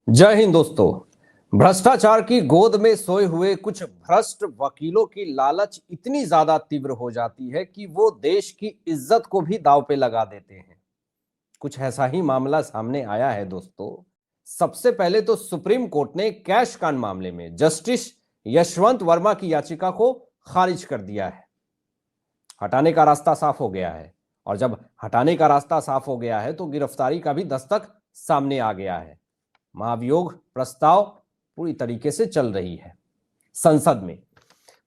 जय हिंद दोस्तों। भ्रष्टाचार की गोद में सोए हुए कुछ भ्रष्ट वकीलों की लालच इतनी ज्यादा तीव्र हो जाती है कि वो देश की इज्जत को भी दांव पे लगा देते हैं। कुछ ऐसा ही मामला सामने आया है दोस्तों। सबसे पहले तो सुप्रीम कोर्ट ने कैश कांड मामले में जस्टिस यशवंत वर्मा की याचिका को खारिज कर दिया है। हटाने का रास्ता साफ हो गया है, और जब हटाने का रास्ता साफ हो गया है तो गिरफ्तारी का भी दस्तक सामने आ गया है। महाभियोग प्रस्ताव पूरी तरीके से चल रही है संसद में।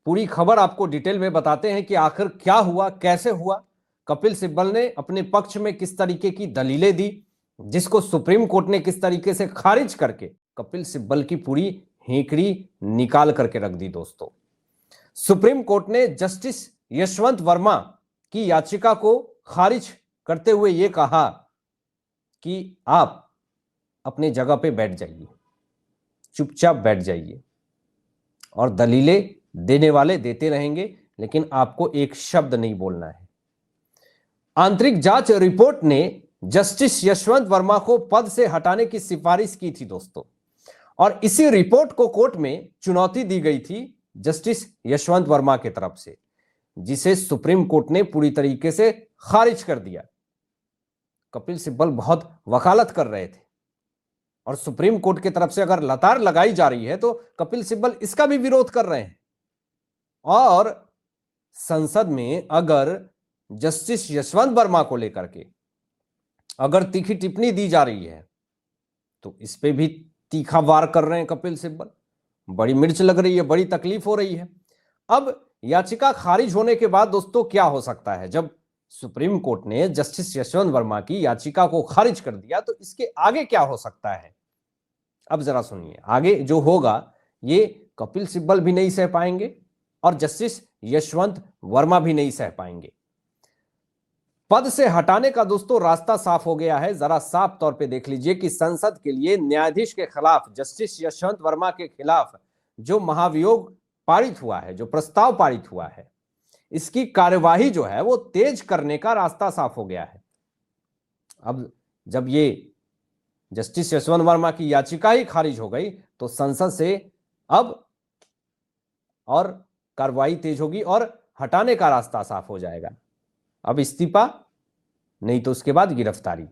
पूरी खबर आपको डिटेल में बताते हैं कि आखिर क्या हुआ, कैसे हुआ, कपिल सिब्बल ने अपने पक्ष में किस तरीके की दलीलें दी, जिसको सुप्रीम कोर्ट ने किस तरीके से खारिज करके कपिल सिब्बल की पूरी हेकड़ी निकाल करके रख दी। दोस्तों, सुप्रीम कोर्ट ने जस्टिस यशवंत वर्मा की याचिका को खारिज करते हुए यह कहा कि आप अपने जगह पे बैठ जाइए, चुपचाप बैठ जाइए, और दलीलें देने वाले देते रहेंगे, लेकिन आपको एक शब्द नहीं बोलना है। आंतरिक जांच रिपोर्ट ने जस्टिस यशवंत वर्मा को पद से हटाने की सिफारिश की थी दोस्तों, और इसी रिपोर्ट को कोर्ट में चुनौती दी गई थी जस्टिस यशवंत वर्मा की तरफ से, जिसे सुप्रीम कोर्ट ने पूरी तरीके से खारिज कर दिया। कपिल सिब्बल बहुत वकालत कर रहे थे, और सुप्रीम कोर्ट की तरफ से अगर लतार लगाई जा रही है तो कपिल सिब्बल इसका भी विरोध कर रहे हैं। और संसद में अगर जस्टिस यशवंत वर्मा को लेकर के अगर तीखी टिप्पणी दी जा रही है तो इस पे भी तीखा वार कर रहे हैं कपिल सिब्बल। बड़ी मिर्च लग रही है, बड़ी तकलीफ हो रही है। अब याचिका खारिज होने के बाद दोस्तों क्या हो सकता है? जब सुप्रीम कोर्ट ने जस्टिस यशवंत वर्मा की याचिका को खारिज कर दिया तो इसके आगे क्या हो सकता है? अब जरा सुनिए, आगे जो होगा ये कपिल सिब्बल भी नहीं सह पाएंगे और जस्टिस यशवंत वर्मा भी नहीं सह पाएंगे। पद से हटाने का दोस्तों रास्ता साफ हो गया है। जरा साफ तौर पे देख लीजिए कि संसद के लिए न्यायाधीश के खिलाफ, जस्टिस यशवंत वर्मा के खिलाफ जो महाभियोग पारित हुआ है, जो प्रस्ताव पारित हुआ है, इसकी कार्यवाही जो है वो तेज करने का रास्ता साफ हो गया है। अब जब ये जस्टिस यशवंत वर्मा की याचिका ही खारिज हो गई तो संसद से अब और कार्रवाई तेज होगी और हटाने का रास्ता साफ हो जाएगा। अब इस्तीफा नहीं तो उसके बाद गिरफ्तारी।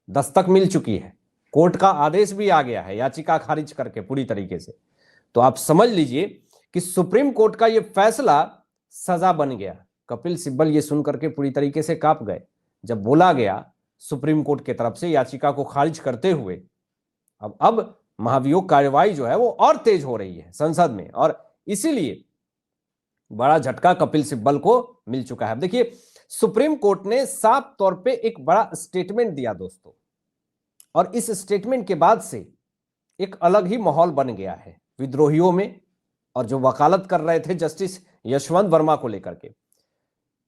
दस्तक मिल चुकी है, कोर्ट का आदेश भी आ गया है याचिका खारिज करके पूरी तरीके से। तो आप समझ लीजिए कि सुप्रीम कोर्ट का यह फैसला सजा बन गया। कपिल सिब्बल ये सुन करके पूरी तरीके से कांप गए जब बोला गया सुप्रीम कोर्ट की तरफ से याचिका को खारिज करते हुए अब महाभियोग कार्यवाही जो है वो और तेज हो रही है संसद में, और इसीलिए बड़ा झटका कपिल सिब्बल को मिल चुका है। अब देखिए, सुप्रीम कोर्ट ने साफ तौर पे एक बड़ा स्टेटमेंट दिया दोस्तों, और इस स्टेटमेंट के बाद से एक अलग ही माहौल बन गया है विद्रोहियों में और जो वकालत कर रहे थे जस्टिस यशवंत वर्मा को लेकर के।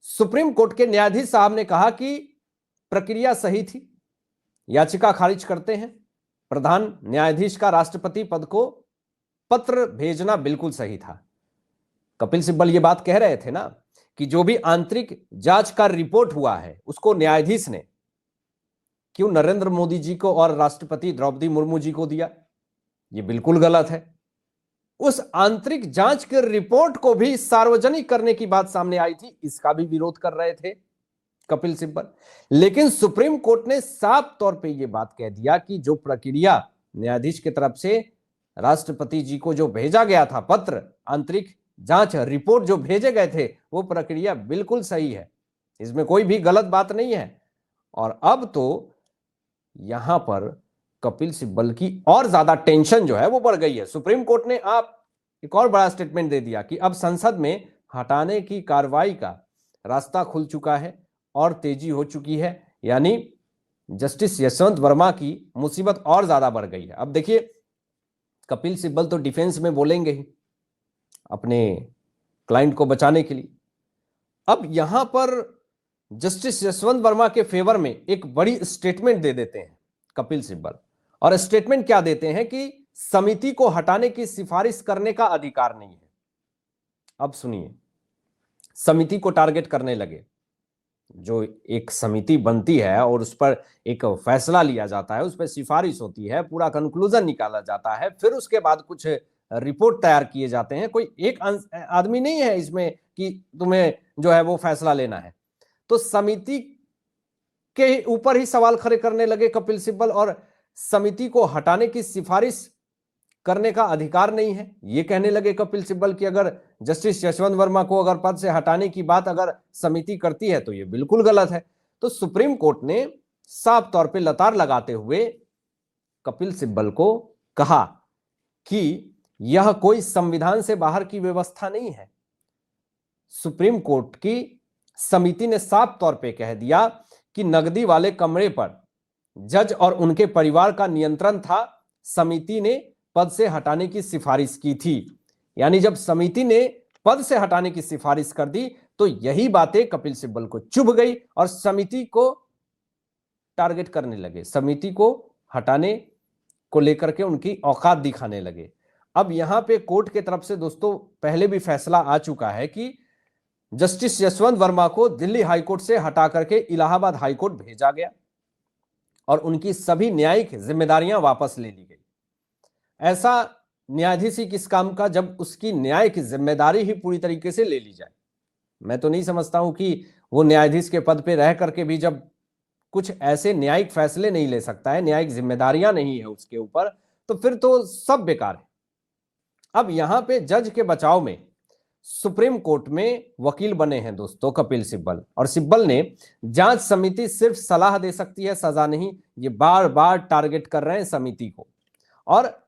सुप्रीम कोर्ट के न्यायाधीश साहब ने कहा कि प्रक्रिया सही थी, याचिका खारिज करते हैं। प्रधान न्यायाधीश का राष्ट्रपति पद को पत्र भेजना बिल्कुल सही था। कपिल सिब्बल ये बात कह रहे थे ना कि जो भी आंतरिक जांच का रिपोर्ट हुआ है उसको न्यायाधीश ने क्यों नरेंद्र मोदी जी को और राष्ट्रपति द्रौपदी मुर्मू जी को दिया? ये बिल्कुल गलत है। उस आंतरिक जांच के रिपोर्ट को भी सार्वजनिक करने की बात सामने आई थी, इसका भी विरोध कर रहे थे कपिल सिब्बल। लेकिन सुप्रीम कोर्ट ने साफ तौर पे यह बात कह दिया कि जो प्रक्रिया न्यायाधीश की तरफ से राष्ट्रपति जी को जो भेजा गया था पत्र, आंतरिक जांच रिपोर्ट जो भेजे गए थे, वो प्रक्रिया बिल्कुल सही है, इसमें कोई भी गलत बात नहीं है। और अब तो यहां पर कपिल सिब्बल की और ज्यादा टेंशन जो है वो बढ़ गई है। सुप्रीम कोर्ट ने आप एक और बड़ा स्टेटमेंट दे दिया कि अब संसद में हटाने की कार्रवाई का रास्ता खुल चुका है और तेजी हो चुकी है, यानी जस्टिस यशवंत वर्मा की मुसीबत और ज्यादा बढ़ गई है। अब देखिए, कपिल सिब्बल तो डिफेंस में बोलेंगे ही अपने क्लाइंट को बचाने के लिए। अब यहां पर जस्टिस यशवंत वर्मा के फेवर में एक बड़ी स्टेटमेंट दे देते हैं कपिल सिब्बल, और स्टेटमेंट क्या देते हैं कि समिति को हटाने की सिफारिश करने का अधिकार नहीं है। अब सुनिए, समिति को टारगेट करने लगे जो एक समिति बनती है और उस पर एक फैसला लिया जाता है, उस पर सिफारिश होती है, पूरा कंक्लूजन निकाला जाता है, फिर उसके बाद कुछ रिपोर्ट तैयार किए जाते हैं। कोई एक आदमी नहीं है इसमें कि तुम्हें जो है वो फैसला लेना है। तो समिति के ऊपर ही सवाल खड़े करने लगे कपिल सिब्बल, और समिति को हटाने की सिफारिश करने का अधिकार नहीं है, ये कहने लगे कपिल सिब्बल कि अगर जस्टिस यशवंत वर्मा को अगर पद से हटाने की बात अगर समिति करती है तो ये बिल्कुल गलत है। तो सुप्रीम कोर्ट ने साफ तौर पे लतार लगाते हुए कपिल सिब्बल को कहा कि यह कोई संविधान से बाहर की व्यवस्था नहीं है। सुप्रीम कोर्ट की समिति ने साफ तौर पे कह दिया कि नकदी वाले कमरे पर जज और उनके परिवार का नियंत्रण था, समिति ने पद से हटाने की सिफारिश की थी। यानी जब समिति ने पद से हटाने की सिफारिश कर दी तो यही बातें कपिल सिब्बल को चुभ गई और समिति को टारगेट करने लगे, समिति को हटाने को लेकर के उनकी औकात दिखाने लगे। अब यहां पे कोर्ट के तरफ से दोस्तों पहले भी फैसला आ चुका है कि जस्टिस यशवंत वर्मा को दिल्ली हाईकोर्ट से हटा करके इलाहाबाद हाईकोर्ट भेजा गया और उनकी सभी न्यायिक जिम्मेदारियां वापस ले ली गई। ऐसा न्यायाधीश ही किस काम का जब उसकी न्याय की जिम्मेदारी ही पूरी तरीके से ले ली जाए। मैं तो नहीं समझता हूं कि वो न्यायाधीश के पद पे रह करके भी जब कुछ ऐसे न्यायिक फैसले नहीं ले सकता है, न्यायिक जिम्मेदारियां नहीं है उसके ऊपर, तो फिर तो सब बेकार है। अब यहां पे जज के बचाव में सुप्रीम कोर्ट में वकील बने हैं दोस्तों कपिल सिब्बल, और सिब्बल ने जांच समिति सिर्फ सलाह दे सकती है, सजा नहीं, ये बार बार टारगेट कर रहे हैं समिति को और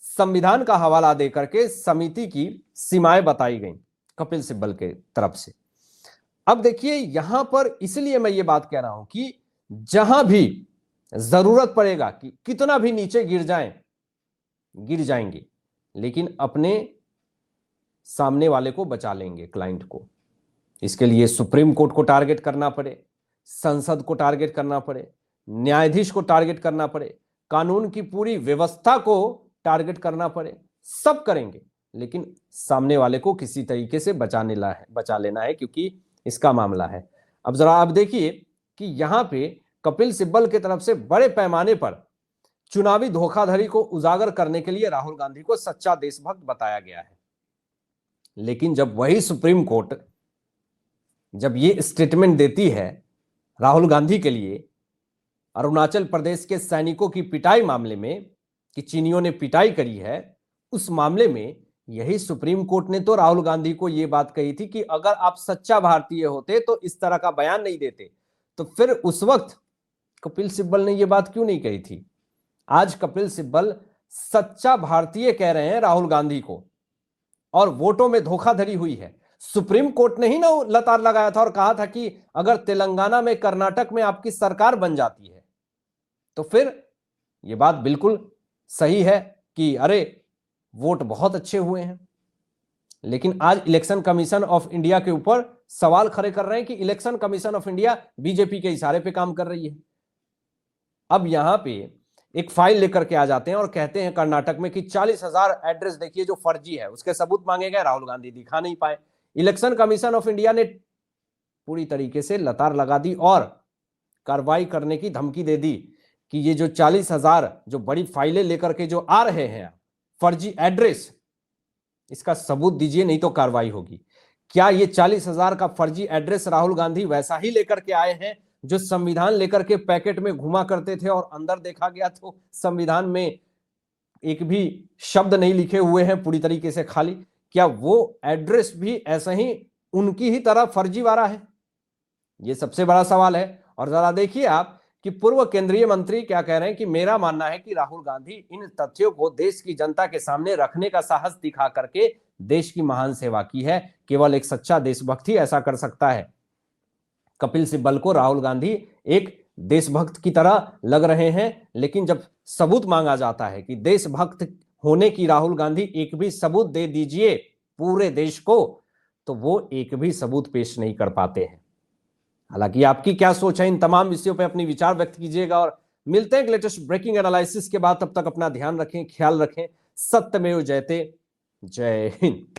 संविधान का हवाला देकर के समिति की सीमाएं बताई गई कपिल सिब्बल के तरफ से। अब देखिए यहां पर इसलिए मैं ये बात कह रहा हूं कि जहां भी जरूरत पड़ेगा कि कितना भी नीचे गिर जाएंगे, लेकिन अपने सामने वाले को बचा लेंगे, क्लाइंट को। इसके लिए सुप्रीम कोर्ट को टारगेट करना पड़े, संसद को टारगेट करना पड़े, न्यायाधीश को टारगेट करना पड़े, कानून की पूरी व्यवस्था को टारगेट करना पड़े, सब करेंगे, लेकिन सामने वाले को किसी तरीके से बचा लेना है, क्योंकि इसका मामला है। अब जरा आप देखिए कि यहां पे कपिल सिब्बल की तरफ से बड़े पैमाने पर चुनावी धोखाधड़ी को उजागर करने के लिए राहुल गांधी को सच्चा देशभक्त बताया गया है। लेकिन जब वही सुप्रीम कोर्ट जब ये स्टेटमेंट देती है राहुल गांधी के लिए अरुणाचल प्रदेश के सैनिकों की पिटाई मामले में कि चीनियों ने पिटाई करी है, उस मामले में यही सुप्रीम कोर्ट ने तो राहुल गांधी को यह बात कही थी कि अगर आप सच्चा भारतीय होते तो इस तरह का बयान नहीं देते। तो फिर उस वक्त कपिल सिब्बल ने यह बात क्यों नहीं कही थी? आज कपिल सिब्बल सच्चा भारतीय कह रहे हैं राहुल गांधी को, और वोटों में धोखाधड़ी हुई है। सुप्रीम कोर्ट ने ही ना लतार लगाया था और कहा था कि अगर तेलंगाना में, कर्नाटक में आपकी सरकार बन जाती है तो फिर यह बात बिल्कुल सही है कि अरे वोट बहुत अच्छे हुए हैं। लेकिन आज इलेक्शन कमीशन ऑफ इंडिया के ऊपर सवाल खड़े कर रहे हैं कि election commission of India BJP के इशारे पे काम कर रही है। अब यहां पे एक फाइल लेकर के आ जाते हैं और कहते हैं कर्नाटक में कि 40,000 एड्रेस देखिए जो फर्जी है, उसके सबूत मांगे गए, राहुल गांधी दिखा नहीं पाए। इलेक्शन कमीशन ऑफ इंडिया ने पूरी तरीके से लतार लगा दी और कार्रवाई करने की धमकी दे दी कि ये जो 40,000 जो बड़ी फाइलें लेकर के जो आ रहे हैं फर्जी एड्रेस, इसका सबूत दीजिए नहीं तो कार्रवाई होगी। क्या ये 40,000 का फर्जी एड्रेस राहुल गांधी वैसा ही लेकर के आए हैं जो संविधान लेकर के पैकेट में घुमा करते थे और अंदर देखा गया तो संविधान में एक भी शब्द नहीं लिखे हुए हैं, पूरी तरीके से खाली? क्या वो एड्रेस भी ऐसा ही उनकी ही तरह फर्जीवाड़ा है? ये सबसे बड़ा सवाल है। और जरा देखिए आप कि पूर्व केंद्रीय मंत्री क्या कह रहे हैं कि मेरा मानना है कि राहुल गांधी इन तथ्यों को देश की जनता के सामने रखने का साहस दिखा करके देश की महान सेवा की है। केवल एक सच्चा देशभक्त ही ऐसा कर सकता है। कपिल सिब्बल को राहुल गांधी एक देशभक्त की तरह लग रहे हैं, लेकिन जब सबूत मांगा जाता है कि देशभक्त होने की राहुल गांधी एक भी सबूत दे दीजिए पूरे देश को, तो वो एक भी सबूत पेश नहीं कर पाते हैं। हालांकि आपकी क्या सोच है इन तमाम विषयों पर अपनी विचार व्यक्त कीजिएगा और मिलते हैं लेटेस्ट ब्रेकिंग एनालिसिस के बाद। तब तक अपना ध्यान रखें, ख्याल रखें। सत्यमेव जयते। जय हिंद।